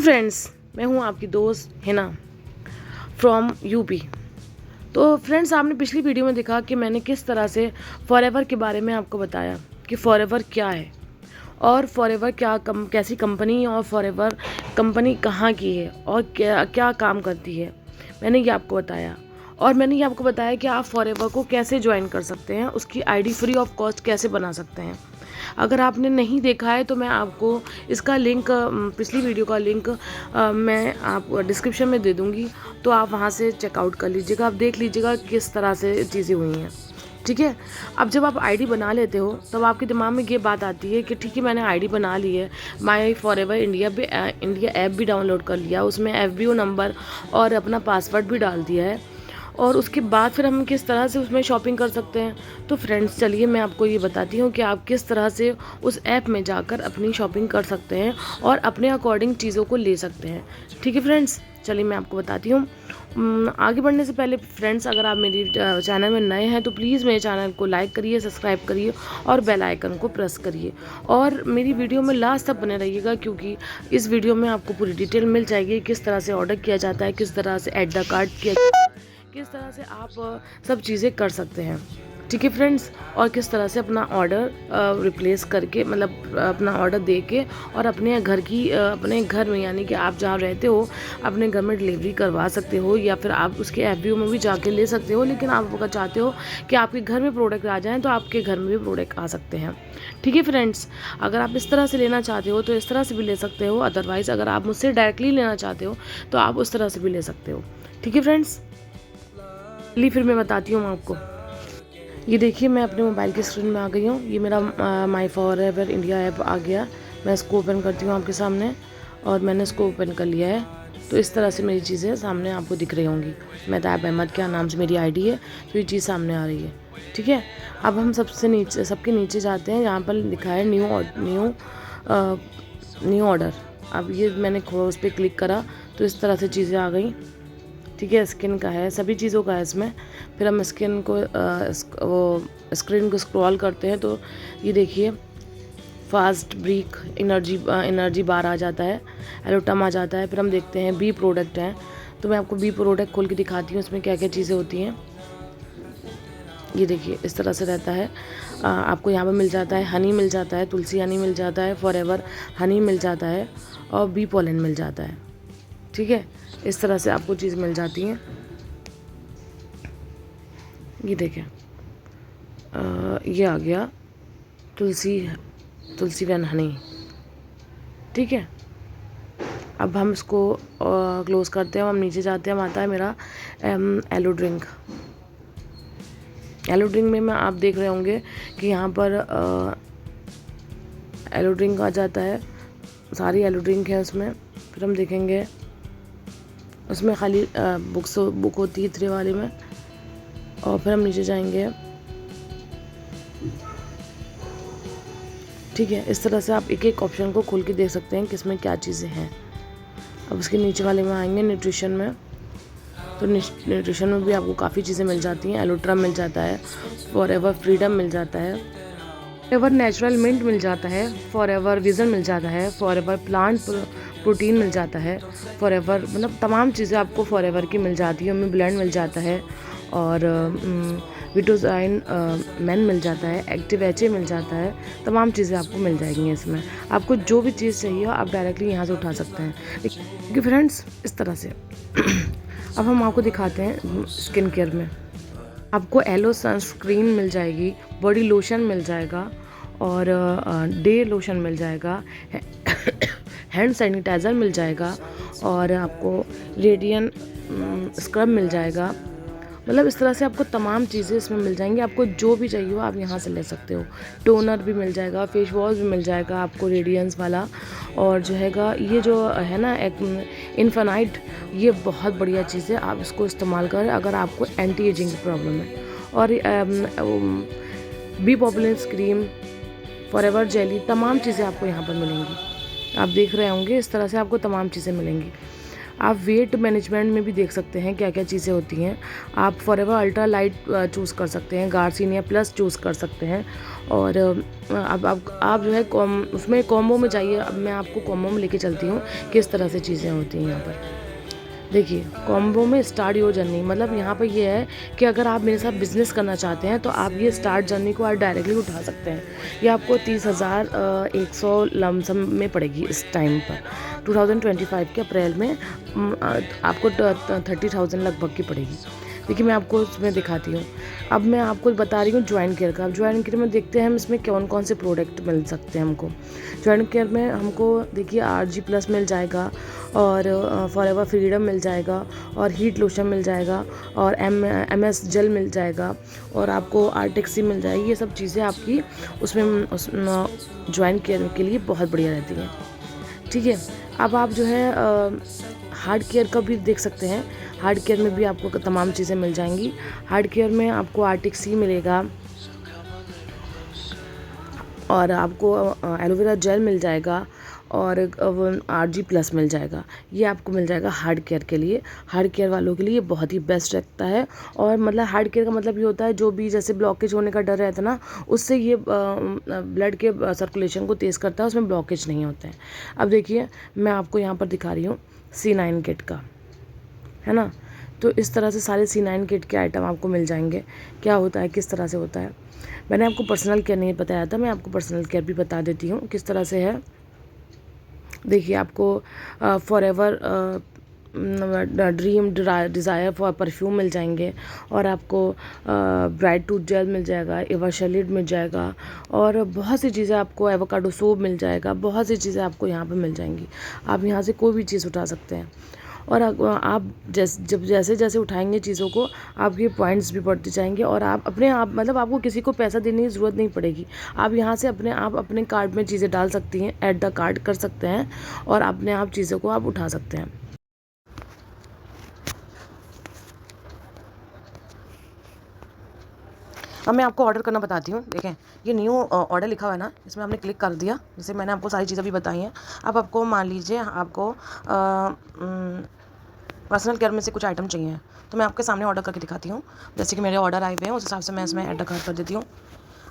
Friends, मैं हूँ आपकी दोस्त हिना फ्रॉम यूपी। तो फ्रेंड्स, आपने पिछली वीडियो में देखा कि मैंने किस तरह से फॉरएवर के बारे में आपको बताया कि फॉरएवर क्या है और फॉरएवर कैसी कंपनी है और फॉरएवर कंपनी कहाँ की है और क्या क्या काम करती है। मैंने ये आपको बताया और मैंने ये आपको बताया कि आप फॉरएवर को कैसे ज्वाइन कर सकते हैं, उसकी आईडी फ्री ऑफ कॉस्ट कैसे बना सकते हैं। अगर आपने नहीं देखा है तो मैं आपको इसका लिंक, पिछली वीडियो का लिंक मैं आप डिस्क्रिप्शन में दे दूँगी, तो आप वहाँ से चेकआउट कर लीजिएगा, आप देख लीजिएगा किस तरह से चीज़ें हुई हैं। ठीक है। अब जब आप आईडी बना लेते हो तब आपके दिमाग में ये बात आती है कि ठीक है, मैंने आईडी बना ली है, माई फॉरएवर इंडिया ऐप भी डाउनलोड कर लिया, उसमें एफबीओ नंबर और अपना पासवर्ड भी डाल दिया है, और उसके बाद फिर हम किस तरह से उसमें शॉपिंग कर सकते हैं। तो फ्रेंड्स, चलिए मैं आपको ये बताती हूँ कि आप किस तरह से उस ऐप में जाकर अपनी शॉपिंग कर सकते हैं और अपने अकॉर्डिंग चीज़ों को ले सकते हैं। ठीक है फ्रेंड्स, चलिए मैं आपको बताती हूँ। आगे बढ़ने से पहले फ्रेंड्स, अगर आप मेरी चैनल में नए हैं तो प्लीज़ मेरे चैनल को लाइक करिए, सब्सक्राइब करिए और बेल आइकन को प्रेस करिए और मेरी वीडियो में लास्ट तक बने रहिएगा, क्योंकि इस वीडियो में आपको पूरी डिटेल मिल जाएगी, किस तरह से ऑर्डर किया जाता है, किस तरह से ऐड द कार्ट किया जाता है, किस तरह से आप सब चीज़ें कर सकते हैं। ठीक है फ्रेंड्स, और किस तरह से अपना ऑर्डर रिप्लेस करके, मतलब अपना ऑर्डर दे के और अपने घर में, यानी कि आप जहाँ रहते हो अपने घर में डिलीवरी करवा सकते हो, या फिर आप उसके एफबीओ में भी जाके ले सकते हो। लेकिन आप अगर चाहते हो कि आपके घर में प्रोडक्ट आ जाएँ तो आपके घर में भी प्रोडक्ट आ सकते हैं। ठीक है फ्रेंड्स, अगर आप इस तरह से लेना चाहते हो तो इस तरह से भी ले सकते हो, अदरवाइज़ अगर आप मुझसे डायरेक्टली लेना चाहते हो तो आप उस तरह से भी ले सकते हो। ठीक है फ्रेंड्स, चलिए फिर मैं बताती हूँ आपको। ये देखिए, मैं अपने मोबाइल की स्क्रीन में आ गई हूँ। ये मेरा माई फॉरएवर इंडिया ऐप आ गया। मैं इसको ओपन करती हूँ आपके सामने, और मैंने इसको ओपन कर लिया है। तो इस तरह से मेरी चीज़ें सामने आपको दिख रही होंगी। मेहताब अहमद क्या नाम से मेरी आईडी है, तो ये चीज़ सामने आ रही है। ठीक है। अब हम सबके नीचे जाते हैं, यहाँ पर लिखा है न्यू ऑर्डर। अब ये मैंने उस पर क्लिक करा तो इस तरह से चीज़ें आ गई। ठीक है, स्किन का है, सभी चीज़ों का है इसमें। फिर हम स्किन को स्क्रीन को स्क्रॉल करते हैं तो ये देखिए, फास्ट ब्रेक एनर्जी बार आ जाता है, एलोटम आ जाता है। फिर हम देखते हैं बी प्रोडक्ट हैं, तो मैं आपको बी प्रोडक्ट खोल के दिखाती हूँ इसमें क्या क्या चीज़ें होती हैं। ये देखिए, इस तरह से रहता है। आपको यहाँ पर मिल जाता है, हनी मिल जाता है, तुलसी हनी मिल जाता है, फॉरएवर हनी मिल जाता है और बी पोलन मिल जाता है। ठीक है, इस तरह से आपको चीज़ मिल जाती है। ये देखें, ये आ गया तुलसी वैन हनी। ठीक है, अब हम इसको क्लोज करते हैं, हम नीचे जाते हैं, हम आता है मेरा एलो ड्रिंक। एलो ड्रिंक में मैं आप देख रहे होंगे कि यहाँ पर एलो ड्रिंक आ जाता है, सारी एलो ड्रिंक है उसमें। फिर हम देखेंगे उसमें खाली बुक होती है 3 वाले में, और फिर हम नीचे जाएंगे। ठीक है, इस तरह से आप एक एक ऑप्शन को खोल के देख सकते हैं किसमें क्या चीज़ें हैं। अब उसके नीचे वाले में आएंगे न्यूट्रिशन में, तो न्यूट्रिशन में भी आपको काफ़ी चीज़ें मिल जाती हैं। एलोट्रा मिल जाता है, फॉरएवर फ्रीडम मिल जाता है, फॉरएवर नेचुरल मिंट मिल जाता है, फॉरएवर विजन मिल जाता है, फॉरएवर प्लांट प्रोटीन मिल जाता है, फॉरएवर, मतलब तमाम चीज़ें आपको फॉरएवर की मिल जाती है। उनमें ब्लेंड मिल जाता है, और विटोजाइन मैन मिल जाता है, एक्टिव एच मिल जाता है। तमाम चीज़ें आपको मिल जाएंगी इसमें। आपको जो भी चीज़ चाहिए आप डायरेक्टली यहाँ से उठा सकते हैं। क्योंकि फ्रेंड्स, इस तरह से अब हम आपको दिखाते हैं स्किन केयर में। आपको एलो सनस्क्रीन मिल जाएगी, बॉडी लोशन मिल जाएगा, और डे लोशन मिल जाएगा, हैंड सैनिटाइज़र मिल जाएगा, और आपको रेडियन स्क्रब मिल जाएगा। मतलब इस तरह से आपको तमाम चीज़ें इसमें मिल जाएंगी। आपको जो भी चाहिए हो आप यहाँ से ले सकते हो। टोनर भी मिल जाएगा, फेस वॉश भी मिल जाएगा आपको रेडियंस वाला, और जो हैगा ये जो है ना इन्फिनाइट, ये बहुत बढ़िया चीज़ है। आप इसको इस्तेमाल करें अगर आपको एंटी एजिंग की प्रॉब्लम है। और बी पॉपुलेंस क्रीम, फॉरएवर जेली, तमाम चीज़ें आपको यहाँ पर मिलेंगी। आप देख रहे होंगे इस तरह से आपको तमाम चीज़ें मिलेंगी। आप वेट मैनेजमेंट में भी देख सकते हैं क्या क्या चीज़ें होती हैं। आप फॉरएवर अल्ट्रा लाइट चूज़ कर सकते हैं, गार्सिनिया प्लस चूज़ कर सकते हैं। और अब आप जो है उसमें कॉम्बो में चाहिए। अब मैं आपको कॉम्बो में लेके चलती हूँ किस तरह से चीज़ें होती हैं यहाँ पर। देखिए, कॉम्बो में स्टार्ट योर जर्नी, मतलब यहाँ पर ये है कि अगर आप मेरे साथ बिज़नेस करना चाहते हैं तो आप ये स्टार्ट जर्नी को आप डायरेक्टली उठा सकते हैं। ये आपको 30,000 100 लमसम में पड़ेगी इस टाइम पर। 2025 के अप्रैल में आपको 30,000 लगभग की पड़ेगी। देखिए, मैं आपको उसमें दिखाती हूँ। अब मैं आपको बता रही हूँ जॉइंट केयर का। अब जॉइंट केयर में देखते हैं हम इसमें कौन कौन से प्रोडक्ट मिल सकते हैं हमको। जॉइंट केयर में हमको देखिए RG+ मिल जाएगा, और फॉरएवर फ्रीडम मिल जाएगा, और हीट लोशन मिल जाएगा, और MS जेल मिल जाएगा, और आपको आर्टिक्सी मिल जाएगी। ये सब चीज़ें आपकी उसमें जॉइंट केयर के लिए बहुत बढ़िया रहती हैं। ठीक है, अब आप जो है हार्ड केयर का भी देख सकते हैं। हार्ड केयर में भी आपको तमाम चीज़ें मिल जाएंगी। हार्ड केयर में आपको आर्टिक्सी मिलेगा, और आपको एलोवेरा जेल मिल जाएगा, और RG+ मिल जाएगा। ये आपको मिल जाएगा हार्ड केयर के लिए। हार्ड केयर वालों के लिए ये बहुत ही बेस्ट रहता है। और मतलब हार्ड केयर का मतलब ये होता है जो भी जैसे ब्लॉकेज होने का डर रहता है ना, उससे ये ब्लड के सर्कुलेशन को तेज़ करता है, उसमें ब्लॉकेज नहीं होते हैं। अब देखिए, मैं आपको यहाँ पर दिखा रही हूँ C9 किट का, है ना। तो इस तरह से सारे C9 किट के आइटम आपको मिल जाएंगे। क्या होता है, किस तरह से होता है, मैंने आपको पर्सनल केयर नहीं बताया था, मैं आपको पर्सनल केयर भी बता देती हूँ किस तरह से है। देखिए, आपको forever dream desire for perfume मिल जाएंगे, और आपको ब्राइट टूथ जेल मिल जाएगा, एवाशलिड मिल जाएगा, और बहुत सी चीज़ें आपको एवोकाडो सोप मिल जाएगा। बहुत सी चीज़ें आपको यहाँ पे मिल जाएंगी। आप यहाँ से कोई भी चीज़ उठा सकते हैं। और आप जैसे जैसे उठाएंगे चीज़ों को, आपके पॉइंट्स भी बढ़ते जाएंगे, और आप अपने आप मतलब आपको किसी को पैसा देने की ज़रूरत नहीं पड़ेगी। आप यहाँ से अपने आप अपने कार्ड में चीज़ें डाल सकती हैं, ऐड द कार्ड कर सकते हैं, और अपने आप चीज़ों को आप उठा सकते हैं। अब मैं आपको ऑर्डर करना बताती हूँ। देखें, ये न्यू ऑर्डर लिखा हुआ है ना, इसमें आपने क्लिक कर दिया। जैसे मैंने आपको सारी चीज़ें भी बताई हैं। अब आपको मान लीजिए आपको पर्सनल केयर में से कुछ आइटम चाहिए, तो मैं आपके सामने ऑर्डर करके दिखाती हूँ। जैसे कि मेरे ऑर्डर आए हुए हैं, उस हिसाब से मैं इसमें ऐड कार्ड कर देती हूँ।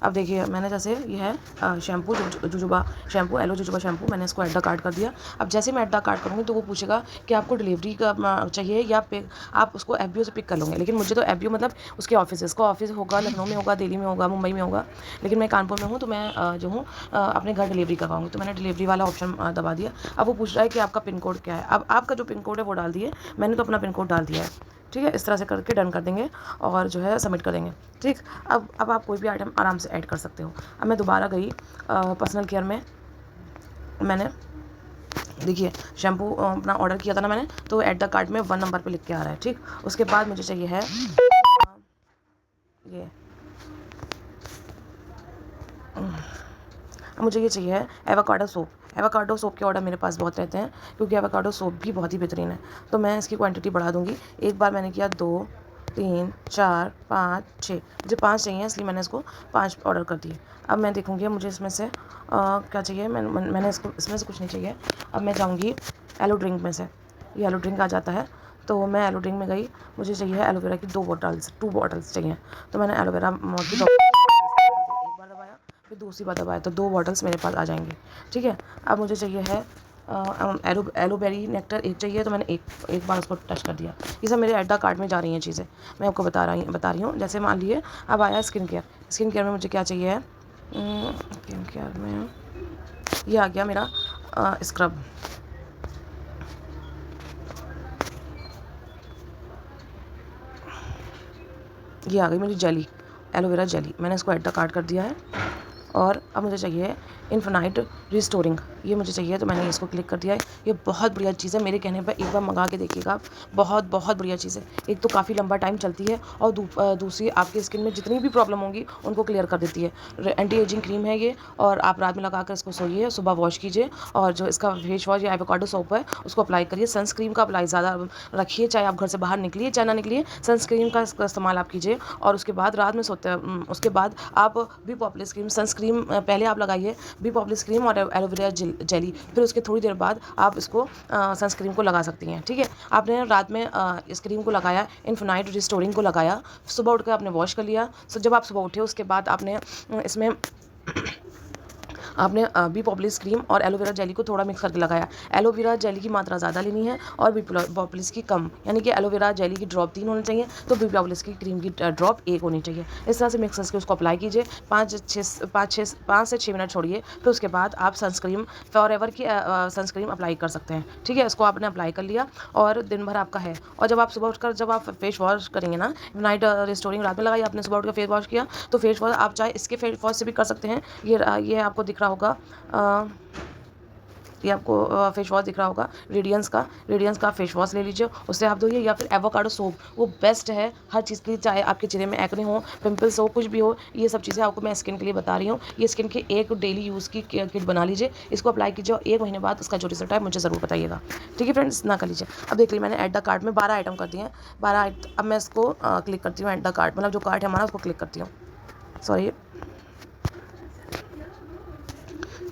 अब देखिए, मैंने जैसे ये है शैम्पू जुजुबा शैम्पू, एलो जुजुबा शैम्पू, मैंने इसको ऐड कार्ड कर दिया। अब जैसे मैं ऐड कार्ड करूँगी तो वो पूछेगा कि आपको डिलीवरी का चाहिए या आप उसको FBO से पिक कर लोगे। लेकिन मुझे तो FBO मतलब उसके ऑफिस होगा, लखनऊ में होगा, दिल्ली में होगा, मुंबई में होगा। लेकिन मैं कानपुर में हूँ, तो मैं जो हूँ अपने घर डिलीवरी करवाऊँगी। तो मैंने डिलीवरी वाला ऑप्शन दबा दिया। अब वो पूछ रहा है कि आपका पिन कोड क्या है। अब आपका जो पिन कोड है वो डाल दिए। मैंने तो अपना पिन कोड डाल दिया है। ठीक है, इस तरह से करके डन कर देंगे, और जो है सबमिट कर देंगे। ठीक, अब आप कोई भी आइटम आराम से ऐड कर सकते हो। अब मैं दोबारा गई पर्सनल केयर में। मैंने देखिए शैम्पू अपना ऑर्डर किया था ना मैंने, तो ऐड द कार्ट में 1 नंबर पे लिख के आ रहा है। ठीक, उसके बाद मुझे चाहिए है ये मुझे ये चाहिए है एवोकाडो सोप। एवोकाडो सोप के ऑर्डर मेरे पास बहुत रहते हैं, क्योंकि एवोकाडो सोप भी बहुत ही बेहतरीन है। तो मैं इसकी क्वांटिटी बढ़ा दूँगी। एक बार मैंने किया 2, 3, 4, 5, 6, मुझे 5 चाहिए, इसलिए मैंने इसको 5 ऑर्डर कर दिए। अब मैं देखूँगी मुझे इसमें से क्या चाहिए। मैंने इसमें से कुछ नहीं चाहिए। अब मैं जाऊँगी एलो ड्रिंक में से। ये एलो ड्रिंक आ जाता है, तो मैं एलो ड्रिंक में गई। मुझे चाहिए एलोवेरा की 2 बॉटल्स चाहिए। तो मैंने एलोवेरा की एक बार दबाया, फिर दूसरी बार दबाया, तो 2 बॉटल्स मेरे पास आ जाएंगे। ठीक है, अब मुझे चाहिए है एलोबेरी नेक्टर एक चाहिए, तो मैंने एक बार उसको टच कर दिया। ये सब मेरे एड द कार्ट में जा रही हैं चीज़ें, मैं आपको बता रही हूँ। जैसे मान लिए अब आया स्किन केयर में मुझे क्या चाहिए है। स्किन केयर में ये आ गया मेरा स्क्रब। ये आ गई मेरी जेली, एलोवेरा जेली। मैंने इसको ऐड द कार्ट कर दिया है। और अब मुझे चाहिए इन्फिनाइट रिस्टोरिंग, ये मुझे चाहिए, तो मैंने इसको क्लिक कर दिया है। ये बहुत बढ़िया चीज़ है, मेरे कहने पर एक बार मंगा के देखिएगा आप। बहुत बढ़िया चीज़ है। एक तो काफ़ी लंबा टाइम चलती है, और दूसरी आपकी स्किन में जितनी भी प्रॉब्लम होंगी उनको क्लियर कर देती है। एंटी एजिंग क्रीम है ये, और आप रात में लगा कर इसको सोइए, सुबह वॉश कीजिए, और जो इसका फेस वॉश या एवोकाडो सोप है उसको अप्लाई करिए। सनस्क्रीन का अप्लाई ज़्यादा रखिए, चाहे आप घर से बाहर निकलिए चाहे ना निकलिए, सनस्क्रीन का इस्तेमाल आप कीजिए। और उसके बाद रात में सोते उसके बाद आप बी पॉपुलर क्रीम सनस्क्रीन पहले आप लगाइए, बी पॉपुलर क्रीम और एलोवेरा जेल जेली, फिर उसके थोड़ी देर बाद आप इसको सनस्क्रीन को लगा सकती हैं। ठीक है, आपने रात में इस क्रीम को लगाया, इन्फिनाइट रिस्टोरिंग को लगाया, सुबह उठ कर आपने वॉश कर लिया। सो जब आप सुबह उठे उसके बाद आपने इसमें आपने बी पॉपुलिस क्रीम और एलोवेरा जेली को थोड़ा मिक्स करके लगाया। एलोवेरा जेली की मात्रा ज़्यादा लेनी है और बी पॉपुलिस की कम, यानी कि एलोवेरा जेली की ड्रॉप 3 होनी चाहिए तो बी पॉपुलिस की क्रीम की ड्रॉप 1 होनी चाहिए। इस तरह से मिक्स करके उसको अप्लाई कीजिए। 5 से 6 मिनट छोड़िए, फिर उसके बाद आप सनस्क्रीन फॉरएवर की सनस्क्रीन अप्लाई कर सकते हैं। ठीक है, इसको आपने अप्लाई कर लिया और दिन भर आपका है। और जब आप सुबह उठकर जब आप फेस वॉश करेंगे ना, नाइट रिस्टोरिंग रात में लगाई, आपने सुबह उठकर फेस वॉश किया, तो फेस वॉश आप चाहे इसके फेस वॉश से भी कर सकते हैं। ये आपको दिख रहा होगा, ये आपको फेस वॉश दिख रहा होगा रेडियंस का फेस वॉश ले लीजिए, उससे आप धोइए। या फिर एवोकाडो सोप, वो बेस्ट है हर चीज़ के लिए, चाहे आपके चेहरे में एक्ने हो, पिंपल्स हो, कुछ भी हो। ये सब चीज़ें आपको मैं स्किन के लिए बता रही हूँ। ये स्किन की एक डेली यूज़ की किट बना लीजिए, इसको अप्लाई कीजिए और 1 महीने बाद इसका जो रिजल्ट है मुझे ज़रूर बताइएगा। ठीक है फ्रेंड्स, ना कर लीजिए। अब देख लीजिए, मैंने ऐड द कार्ट में 12 आइटम कर दिए हैं। 12 अब मैं इसको क्लिक करती हूँ, ऐड द कार्ट, मतलब जो कार्ट है हमारा उसको क्लिक करती हूँ। सॉरी,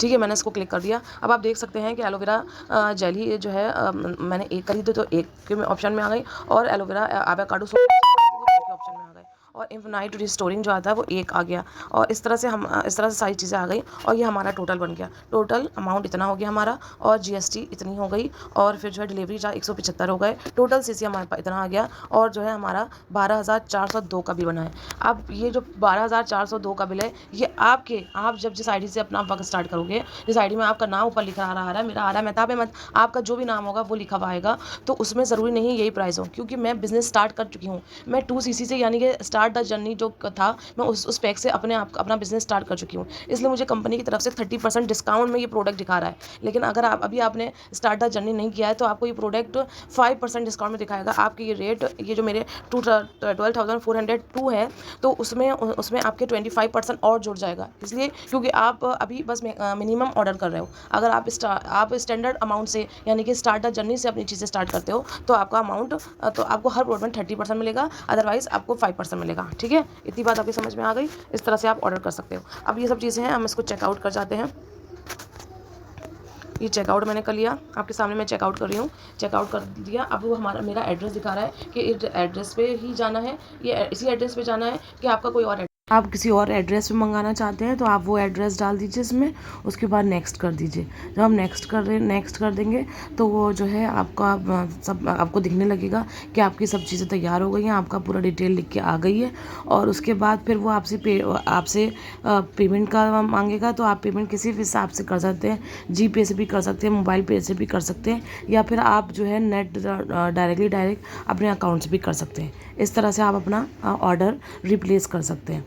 ठीक है, मैंने इसको क्लिक कर दिया। अब आप देख सकते हैं कि एलोवेरा जेली जो है मैंने एक करी थी तो एक के ऑप्शन में आ गई, और एलोवेरा एवोकाडो सोप के ऑप्शन में आ गए, और इन्फिनाइट रिस्टोरिंग जो आता है वो 1 आ गया। और इस तरह से सारी चीज़ें आ गई और ये हमारा टोटल बन गया। टोटल अमाउंट इतना हो गया हमारा, और जीएसटी इतनी हो गई, और फिर जो है डिलीवरी चार्ज 175 हो गए। टोटल सीसी हमारे पास इतना आ गया, और जो है हमारा 12,402 का बिल बना है। अब ये जो 12,402 का बिल है, ये आप जब जिस आईडी से अपना वर्क स्टार्ट करोगे, जिस आईडी में आपका नाम ऊपर लिखा आ रहा है, मेरा आ रहा है मेहताब अहमद, आपका जो भी नाम होगा वो लिखा हुआ आएगा, तो उसमें ज़रूरी नहीं यही प्राइस हो, क्योंकि मैं बिज़नेस स्टार्ट कर चुकी हूँ। मैं 2cc से, यानी कि स्टार्ट द जर्नी जो था, मैं उस पैक से अपना बिजनेस स्टार्ट कर चुकी हूँ। इसलिए मुझे कंपनी की तरफ से 30% डिस्काउंट में ये प्रोडक्ट दिखा रहा है। लेकिन अगर आपने स्टार्ट द जर्नी नहीं किया है, तो आपको ये प्रोडक्ट 5% डिस्काउंट में दिखाएगा। आपके ये रेट, ये जो मेरे 12,402 है, तो उसमें आपके 25% और जुड़ जाएगा। इसलिए क्योंकि आप अभी बस मिनिमम ऑर्डर कर रहे हो। अगर आप स्टैंडर्ड अमाउंट से, यानी कि स्टार्ट द जर्नी से अपनी चीज़ें स्टार्ट करते हो, तो आपका अमाउंट, तो आपको हर प्रोडक्ट में 30% मिलेगा, अदरवाइज आपको 5% मिलेगा। ठीक है, इतनी बात आपकी समझ में आ गई। इस तरह से आप ऑर्डर कर सकते हो। अब ये सब चीज़ें हैं, हम इसको चेकआउट कर जाते हैं। ये चेकआउट मैंने कर लिया, आपके सामने मैं चेकआउट कर रही हूँ। चेकआउट कर दिया। अब वो मेरा एड्रेस दिखा रहा है कि इस एड्रेस पे ही जाना है, ये इसी एड्रेस पे जाना है कि आपका कोई और आप किसी और एड्रेस पे मंगाना चाहते हैं, तो आप वो एड्रेस डाल दीजिए इसमें, उसके बाद नेक्स्ट कर दीजिए। जब हम नेक्स्ट कर देंगे, तो वो जो है आपका सब आपको दिखने लगेगा कि आपकी सब चीज़ें तैयार हो गई हैं, आपका पूरा डिटेल लिख के आ गई है। और उसके बाद फिर वो आपसे पेमेंट का मांगेगा, तो आप पेमेंट किसी भी हिसाब से कर सकते हैं। जीपे से भी कर सकते हैं, मोबाइल पे से भी कर सकते हैं, या फिर आप जो है नेट डायरेक्ट अपने अकाउंट से भी कर सकते हैं। इस तरह से आप अपना ऑर्डर रिप्लेस कर सकते हैं।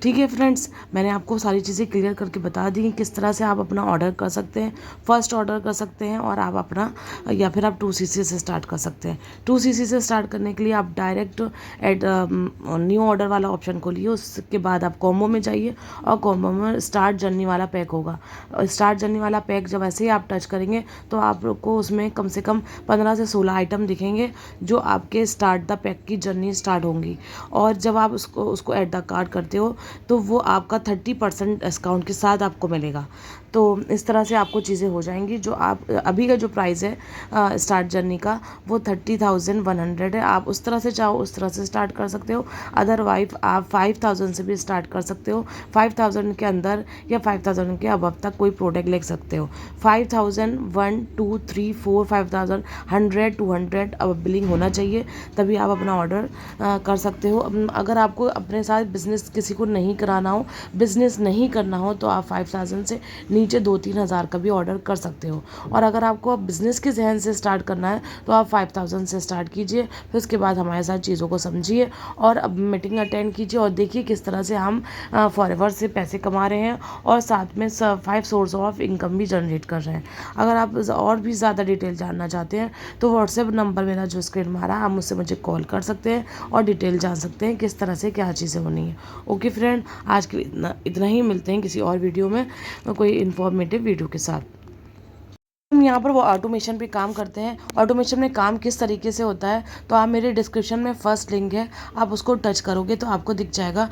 ठीक है फ्रेंड्स, मैंने आपको सारी चीज़ें क्लियर करके बता दी कि किस तरह से आप अपना ऑर्डर कर सकते हैं। फर्स्ट ऑर्डर कर सकते हैं, और आप अपना, या फिर आप 2cc से स्टार्ट कर सकते हैं। 2cc से स्टार्ट करने के लिए आप डायरेक्ट न्यू ऑर्डर वाला ऑप्शन खोलिए, उसके बाद आप कॉम्बो में जाइए, और कॉम्बो में स्टार्ट जर्नी वाला पैक होगा। स्टार्ट जर्नी वाला पैक जब ऐसे ही आप टच करेंगे, तो आपको उसमें कम से कम 15 से 16 आइटम दिखेंगे, जो आपके स्टार्ट द पैक की जर्नी स्टार्ट होंगी। और जब आप उसको ऐड द कार्ट करते हो, तो वो आपका 30% डिस्काउंट के साथ आपको मिलेगा। तो इस तरह से आपको चीज़ें हो जाएंगी। जो आप अभी का जो प्राइस है स्टार्ट जर्नी का, वो 30,100 है। आप उस तरह से चाहो उस तरह से स्टार्ट कर सकते हो, अदरवाइज आप 5,000 से भी स्टार्ट कर सकते हो। 5,000 के अंदर या 5,000 के अबव तक कोई प्रोडक्ट ले सकते हो। 5,000, 1, 2, 3, 4, 5,000, 100, 200 अब बिलिंग होना चाहिए, तभी आप अपना ऑर्डर कर सकते हो। अगर आपको अपने साथ बिजनेस किसी को नहीं कराना हो, बिजनेस नहीं करना हो, तो आप 5,000 से नीचे 2-3 हज़ार का भी ऑर्डर कर सकते हो। और अगर आपको बिजनेस के जहन से स्टार्ट करना है, तो आप 5,000 से स्टार्ट कीजिए। फिर उसके बाद हमारे साथ चीज़ों को समझिए, और अब मीटिंग अटेंड कीजिए, और देखिए किस तरह से हम फॉरएवर से पैसे कमा रहे हैं, और साथ में 5 सोर्स ऑफ इनकम भी जनरेट कर रहे हैं। अगर आप और भी ज़्यादा डिटेल जानना चाहते हैं, तो व्हाट्सएप नंबर मेरा जो स्क्रीन मारा, आप मुझसे मुझे कॉल कर सकते हैं और डिटेल जान सकते हैं किस तरह से क्या चीज़ें होनी है। ओके फ्रेंड, आज के इतना ही। मिलते हैं किसी और वीडियो में कोई इन्फॉर्मेटिव वीडियो के साथ। हम यहाँ पर वो ऑटोमेशन पे काम करते हैं। ऑटोमेशन में काम किस तरीके से होता है, तो आप मेरे डिस्क्रिप्शन में फर्स्ट लिंक है, आप उसको टच करोगे तो आपको दिख जाएगा